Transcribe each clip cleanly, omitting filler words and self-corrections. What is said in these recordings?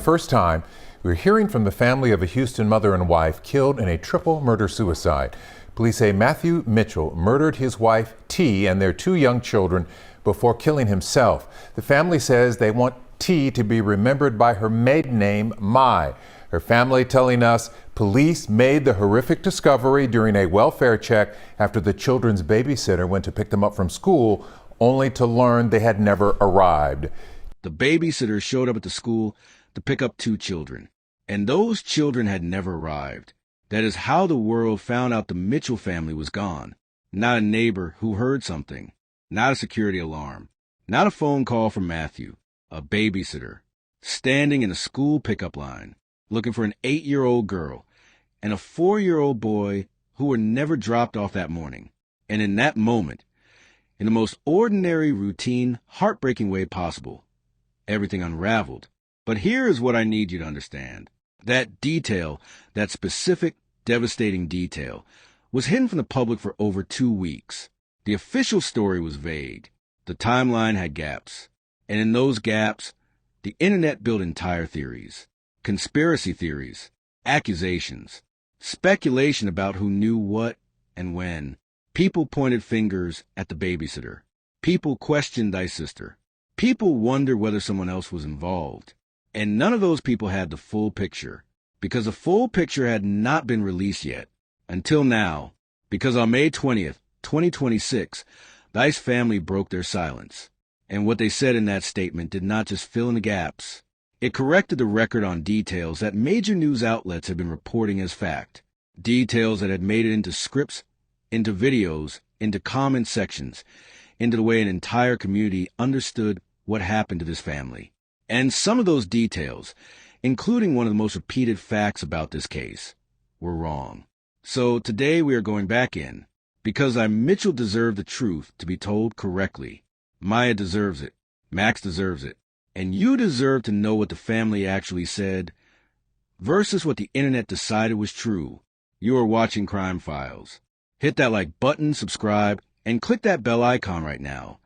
first time, we're hearing from the family of a Houston mother and wife killed in a triple murder-suicide. Police say Matthew Mitchell murdered his wife, T, and their two young children before killing himself. The family says they want T to be remembered by her maiden name, Mai. Her family telling us police made the horrific discovery during a welfare check after the children's babysitter went to pick them up from school, only to learn they had never arrived. The babysitter showed up at the school to pick up two children, and those children had never arrived. That is how the world found out the Mitchell family was gone. Not a neighbor who heard something, not a security alarm, not a phone call from Matthew, a babysitter, standing in a school pickup line, looking for an 8-year-old girl and a 4-year-old boy who were never dropped off that morning. And in that moment, in the most ordinary, routine, heartbreaking way possible, everything unraveled. But here is what I need you to understand. That detail, that specific, devastating detail, was hidden from the public for over 2 weeks. The official story was vague. The timeline had gaps. And in those gaps, the internet built entire theories. Conspiracy theories, accusations, speculation about who knew what and when. People pointed fingers at the babysitter. People questioned thy sister. People wondered whether someone else was involved. And none of those people had the full picture, because the full picture had not been released yet. Until now, because on May 20th, 2026, Thy's family broke their silence. And what they said in that statement did not just fill in the gaps. It corrected the record on details that major news outlets had been reporting as fact. Details that had made it into scripts, into videos, into comment sections, into the way an entire community understood what happened to this family. And some of those details, including one of the most repeated facts about this case, were wrong. So today we are going back in, because Mitchell deserved the truth to be told correctly. Maya deserves it. Max deserves it. And you deserve to know what the family actually said versus what the internet decided was true. You are watching Crime Files. Hit that like button, subscribe, and click that bell icon right now,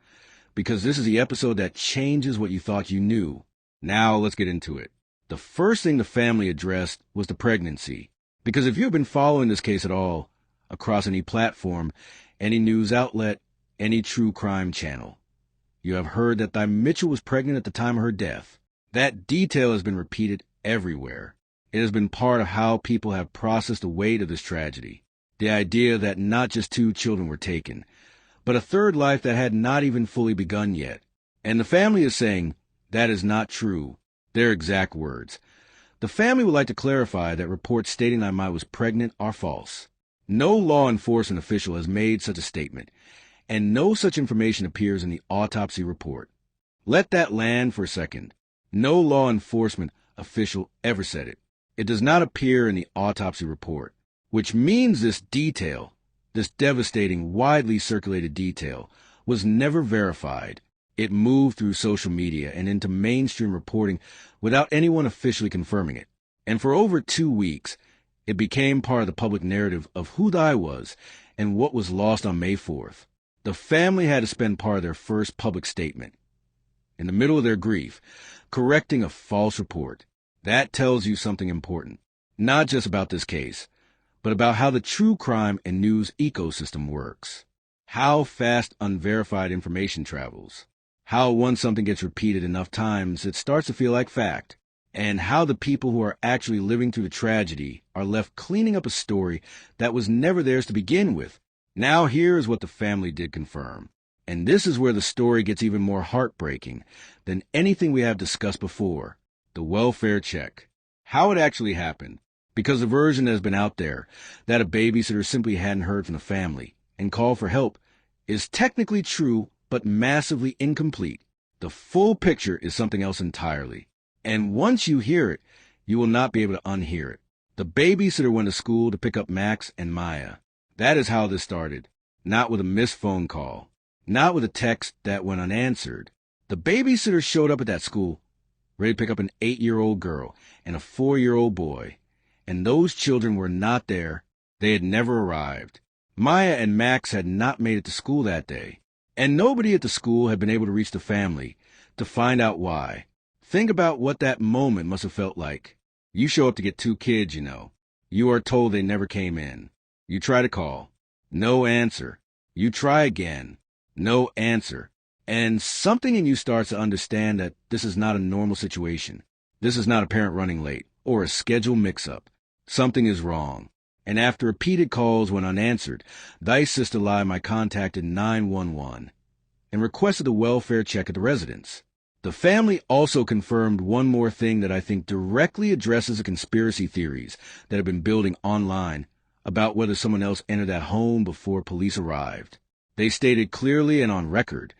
because this is the episode that changes what you thought you knew. Now let's get into it. The first thing the family addressed was the pregnancy, because if you've been following this case at all, across any platform, any news outlet, any true crime channel, you have heard that Thy Mitchell was pregnant at the time of her death. That detail has been repeated everywhere. It has been part of how people have processed the weight of this tragedy. The idea that not just 2 children were taken, but a third life that had not even fully begun yet. And the family is saying that is not true. Their exact words. The family would like to clarify that reports stating that Mai was pregnant are false. No law enforcement official has made such a statement, and no such information appears in the autopsy report. Let that land for a second. No law enforcement official ever said it. It does not appear in the autopsy report, which means this detail, this devastating, widely circulated detail, was never verified. It moved through social media and into mainstream reporting without anyone officially confirming it. And for over 2 weeks, it became part of the public narrative of who Thy was and what was lost on May 4th. The family had to spend part of their first public statement, in the middle of their grief, correcting a false report. That tells you something important, not just about this case, but about how the true crime and news ecosystem works. How fast unverified information travels. How once something gets repeated enough times, it starts to feel like fact. And how the people who are actually living through the tragedy are left cleaning up a story that was never theirs to begin with. Now here is what the family did confirm. And this is where the story gets even more heartbreaking than anything we have discussed before. The welfare check. How it actually happened. Because the version that has been out there, that a babysitter simply hadn't heard from the family and called for help, is technically true but massively incomplete. The full picture is something else entirely. And once you hear it, you will not be able to unhear it. The babysitter went to school to pick up Max and Maya. That is how this started. Not with a missed phone call. Not with a text that went unanswered. The babysitter showed up at that school, ready to pick up an 8-year-old girl and a 4-year-old boy. And those children were not there. They had never arrived. Maya and Max had not made it to school that day. And nobody at the school had been able to reach the family to find out why. Think about what that moment must have felt like. You show up to get two kids, you know. You are told they never came in. You try to call. No answer. You try again. No answer. And something in you starts to understand that this is not a normal situation. This is not a parent running late or a schedule mix-up. Something is wrong. And after repeated calls went unanswered, Thy sister Thy Mai contacted 911 and requested a welfare check at the residence. The family also confirmed one more thing that I think directly addresses the conspiracy theories that have been building online about whether someone else entered that home before police arrived. They stated clearly and on record,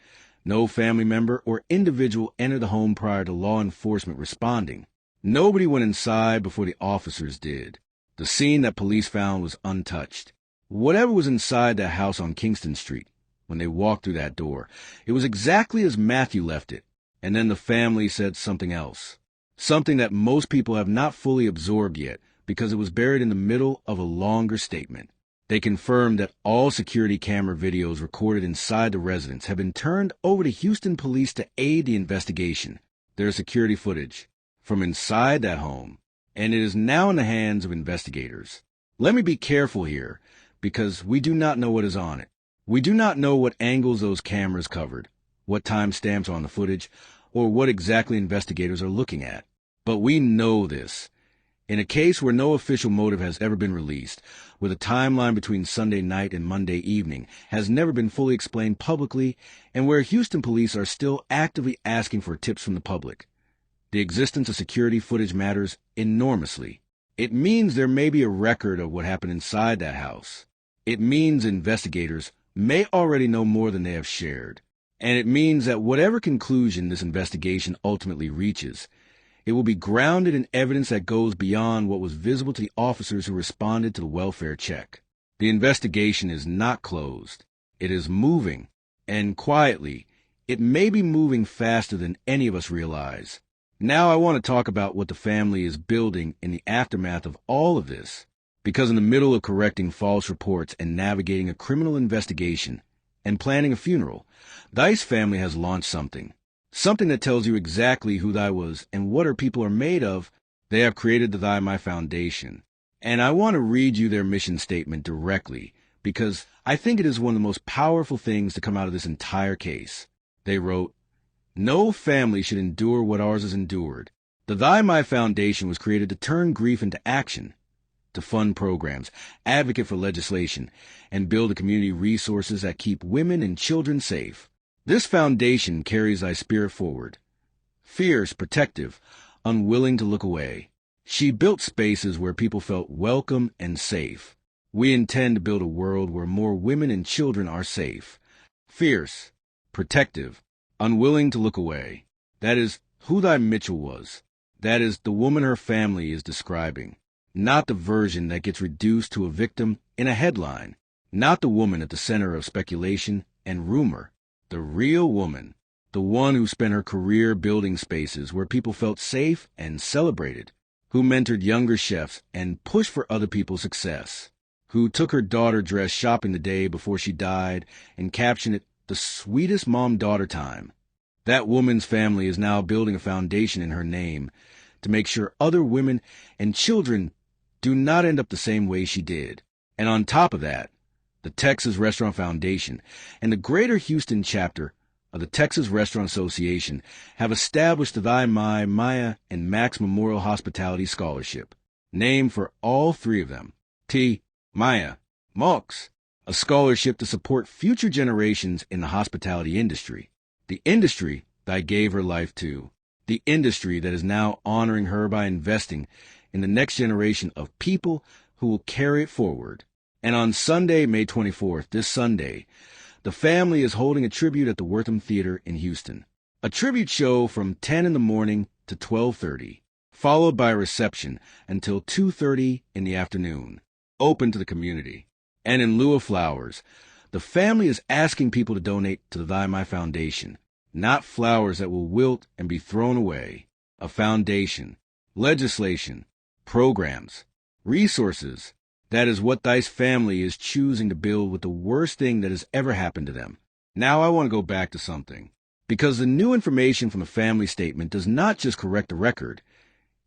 no family member or individual entered the home prior to law enforcement responding. Nobody went inside before the officers did. The scene that police found was untouched. Whatever was inside that house on Kingston Street, when they walked through that door, it was exactly as Matthew left it. And then the family said something else. Something that most people have not fully absorbed yet because it was buried in the middle of a longer statement. They confirmed that all security camera videos recorded inside the residence have been turned over to Houston police to aid the investigation. There is security footage from inside that home, and it is now in the hands of investigators. Let me be careful here, because we do not know what is on it. We do not know what angles those cameras covered, what timestamps are on the footage, or what exactly investigators are looking at. But we know this. In a case where no official motive has ever been released, where the timeline between Sunday night and Monday evening has never been fully explained publicly, and where Houston police are still actively asking for tips from the public, the existence of security footage matters enormously. It means there may be a record of what happened inside that house. It means investigators may already know more than they have shared. And it means that whatever conclusion this investigation ultimately reaches, it will be grounded in evidence that goes beyond what was visible to the officers who responded to the welfare check. The investigation is not closed. It is moving, and quietly, it may be moving faster than any of us realize. Now I want to talk about what the family is building in the aftermath of all of this, because in the middle of correcting false reports and navigating a criminal investigation and planning a funeral, Thy's family has launched something that tells you exactly who Thy was and what her people are made of. They have created the Thy Mai Foundation, and I want to read you their mission statement directly, because I think it is one of the most powerful things to come out of this entire case. They wrote, "No family should endure what ours has endured. The Thy Mai Foundation was created to turn grief into action, to fund programs, advocate for legislation, and build the community resources that keep women and children safe. This foundation carries Thy spirit forward. Fierce, protective, unwilling to look away. She built spaces where people felt welcome and safe. We intend to build a world where more women and children are safe. Fierce, protective, unwilling to look away." That is who Thy Mitchell was. That is the woman her family is describing. Not the version that gets reduced to a victim in a headline. Not the woman at the center of speculation and rumor. The real woman. The one who spent her career building spaces where people felt safe and celebrated. Who mentored younger chefs and pushed for other people's success. Who took her daughter dress shopping the day before she died and captioned it the sweetest mom-daughter time. That woman's family is now building a foundation in her name to make sure other women and children do not end up the same way she did. And on top of that, the Texas Restaurant Foundation and the Greater Houston chapter of the Texas Restaurant Association have established the Thy Mai, Maya, and Max Memorial Hospitality Scholarship, named for all three of them, T, Maya, Mox, a scholarship to support future generations in the hospitality industry, the industry Thy gave her life to, the industry that is now honoring her by investing in the next generation of people who will carry it forward. And on Sunday, May 24th, this Sunday, the family is holding a tribute at the Wortham Theater in Houston. A tribute show from 10 in the morning to 12:30, followed by a reception until 2:30 in the afternoon, open to the community. And in lieu of flowers, the family is asking people to donate to the Thy Mai Foundation, not flowers that will wilt and be thrown away. A foundation, legislation, programs, resources. That is what Thy's family is choosing to build with the worst thing that has ever happened to them. Now I want to go back to something, Because the new information from the family statement does not just correct the record,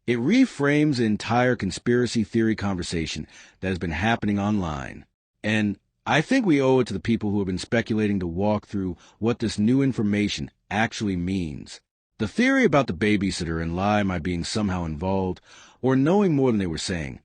it reframes the entire conspiracy theory conversation that has been happening online. And I think we owe it to the people who have been speculating to walk through what this new information actually means. The theory about the babysitter and Thy Mai being somehow involved, or knowing more than they were saying,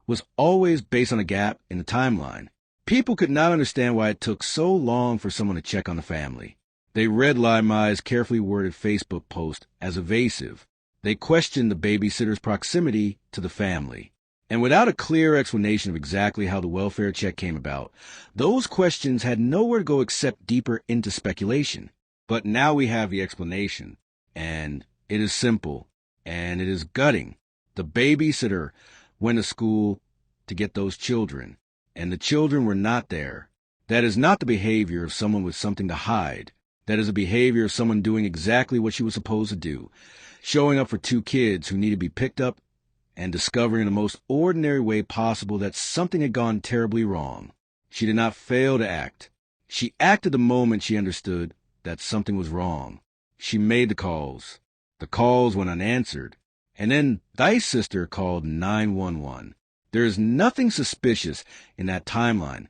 was always based on a gap in the timeline. People could not understand why it took so long for someone to check on the family. They read Thy Mai's carefully worded Facebook post as evasive. They questioned the babysitter's proximity to the family. And without a clear explanation of exactly how the welfare check came about, those questions had nowhere to go except deeper into speculation. But now we have the explanation, and it is simple, and it is gutting. The babysitter went to school to get those children, and the children were not there. That is not the behavior of someone with something to hide. That is a behavior of someone doing exactly what she was supposed to do, showing up for two kids who needed to be picked up and discovering in the most ordinary way possible that something had gone terribly wrong. She did not fail to act. She acted the moment she understood that something was wrong. She made the calls. The calls went unanswered. And then Thy's sister called 911. There is nothing suspicious in that timeline.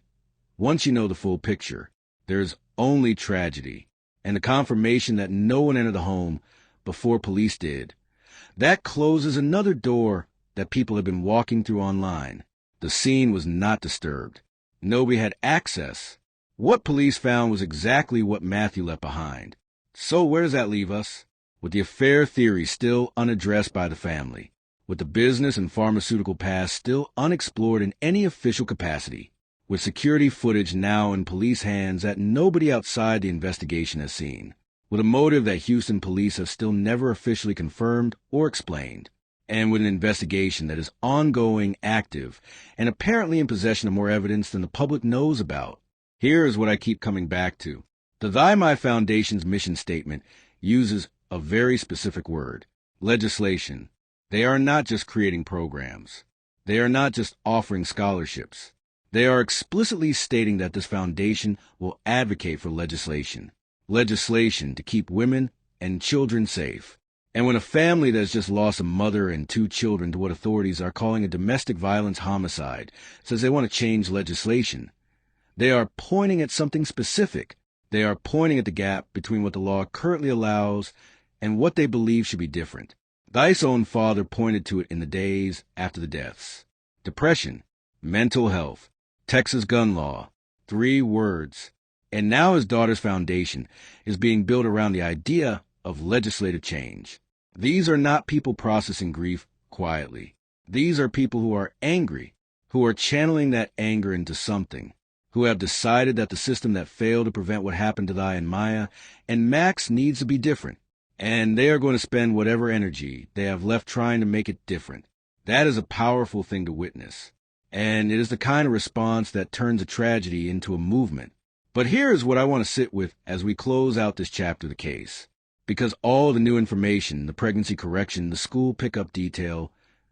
Once you know the full picture, there is only tragedy and the confirmation that no one entered the home before police did. That closes another door that people have been walking through online. The scene was not disturbed. Nobody had access. What police found was exactly what Matthew left behind. So where does that leave us? With the affair theory still unaddressed by the family, with the business and pharmaceutical past still unexplored in any official capacity, with security footage now in police hands that nobody outside the investigation has seen, with a motive that Houston police have still never officially confirmed or explained, and with an investigation that is ongoing, active, and apparently in possession of more evidence than the public knows about. Here is what I keep coming back to. The Thy Mai Foundation's mission statement uses a very specific word: legislation. They are not just creating programs. They are not just offering scholarships. They are explicitly stating that this foundation will advocate for legislation. Legislation to keep women and children safe. And when a family that has just lost a mother and two children to what authorities are calling a domestic violence homicide says they want to change legislation, they are pointing at something specific. They are pointing at the gap between what the law currently allows and what they believe should be different. Thy's own father pointed to it in the days after the deaths. Depression, mental health, Texas gun law, 3 words. And now his daughter's foundation is being built around the idea of legislative change. These are not people processing grief quietly. These are people who are angry, who are channeling that anger into something, who have decided that the system that failed to prevent what happened to Thy and Maya and Max needs to be different. And they are going to spend whatever energy they have left trying to make it different. That is a powerful thing to witness. And it is the kind of response that turns a tragedy into a movement. But here is what I want to sit with as we close out this chapter of the case. Because all the new information, the pregnancy correction, the school pickup detail,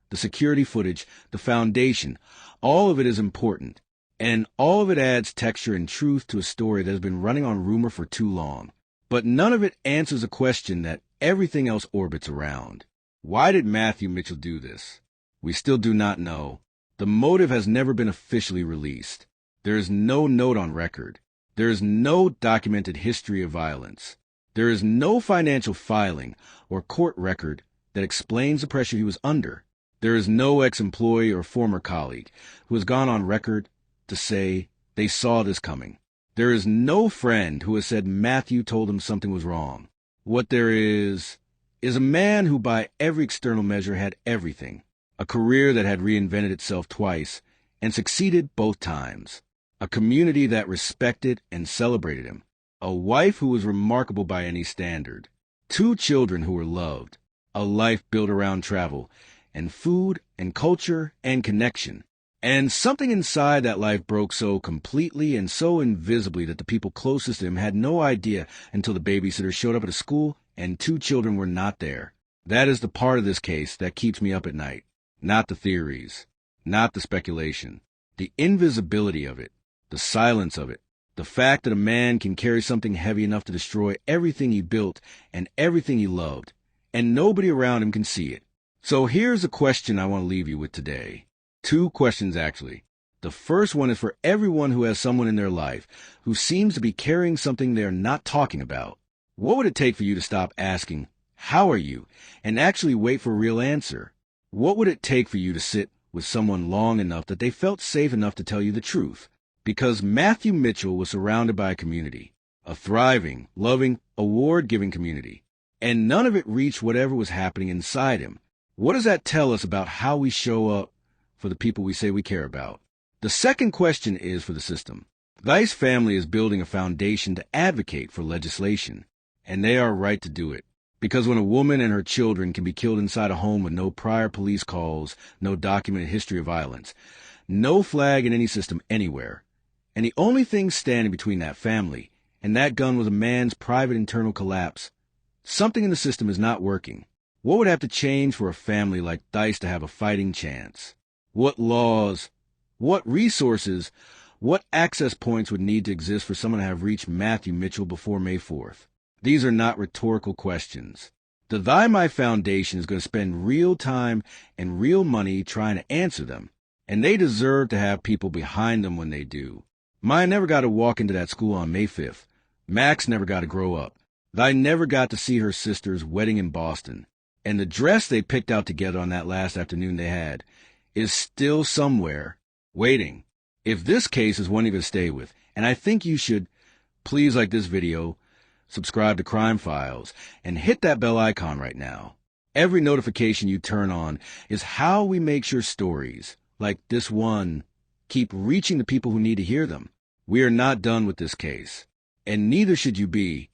the security footage, the foundation, all of it is important. And all of it adds texture and truth to a story that has been running on rumor for too long. But none of it answers a question that everything else orbits around. Why did Matthew Mitchell do this? We still do not know. The motive has never been officially released. There is no note on record. There is no documented history of violence. There is no financial filing or court record that explains the pressure he was under. There is no ex-employee or former colleague who has gone on record to say they saw this coming. There is no friend who has said Matthew told him something was wrong. What there is a man who by every external measure had everything, a career that had reinvented itself twice and succeeded both times, a community that respected and celebrated him, a wife who was remarkable by any standard, 2 children who were loved, a life built around travel and food and culture and connection. And something inside that life broke so completely and so invisibly that the people closest to him had no idea until the babysitter showed up at a school and 2 children were not there. That is the part of this case that keeps me up at night. Not the theories, not the speculation, the invisibility of it, the silence of it, The fact that a man can carry something heavy enough to destroy everything he built and everything he loved, and nobody around him can see it. So here's a question I want to leave you with today. Two questions, actually. The first one is for everyone who has someone in their life who seems to be carrying something they're not talking about. What would it take for you to stop asking, "How are you?" and actually wait for a real answer? What would it take for you to sit with someone long enough that they felt safe enough to tell you the truth? Because Matthew Mitchell was surrounded by a community, a thriving, loving, award-giving community, and none of it reached whatever was happening inside him. What does that tell us about how we show up for the people we say we care about? The second question is for the system. Thy's family is building a foundation to advocate for legislation, and they are right to do it. Because when a woman and her children can be killed inside a home with no prior police calls, no documented history of violence, no flag in any system anywhere, and the only thing standing between that family and that gun was a man's private internal collapse, something in the system is not working. What would have to change for a family like Thy's to have a fighting chance? What laws, what resources, what access points would need to exist for someone to have reached Matthew Mitchell before May 4th? These are not rhetorical questions. The Thy Mai Foundation is going to spend real time and real money trying to answer them, and they deserve to have people behind them when they do. Maya never got to walk into that school on May 5th. Max never got to grow up. Thy never got to see her sister's wedding in Boston. And the dress they picked out together on that last afternoon they had is still somewhere, waiting. If this case is one you're going to stay with, and I think you should, please like this video, subscribe to Crime Files, and hit that bell icon right now. Every notification you turn on is how we make sure stories, like this one, keep reaching the people who need to hear them. We are not done with this case, and neither should you be.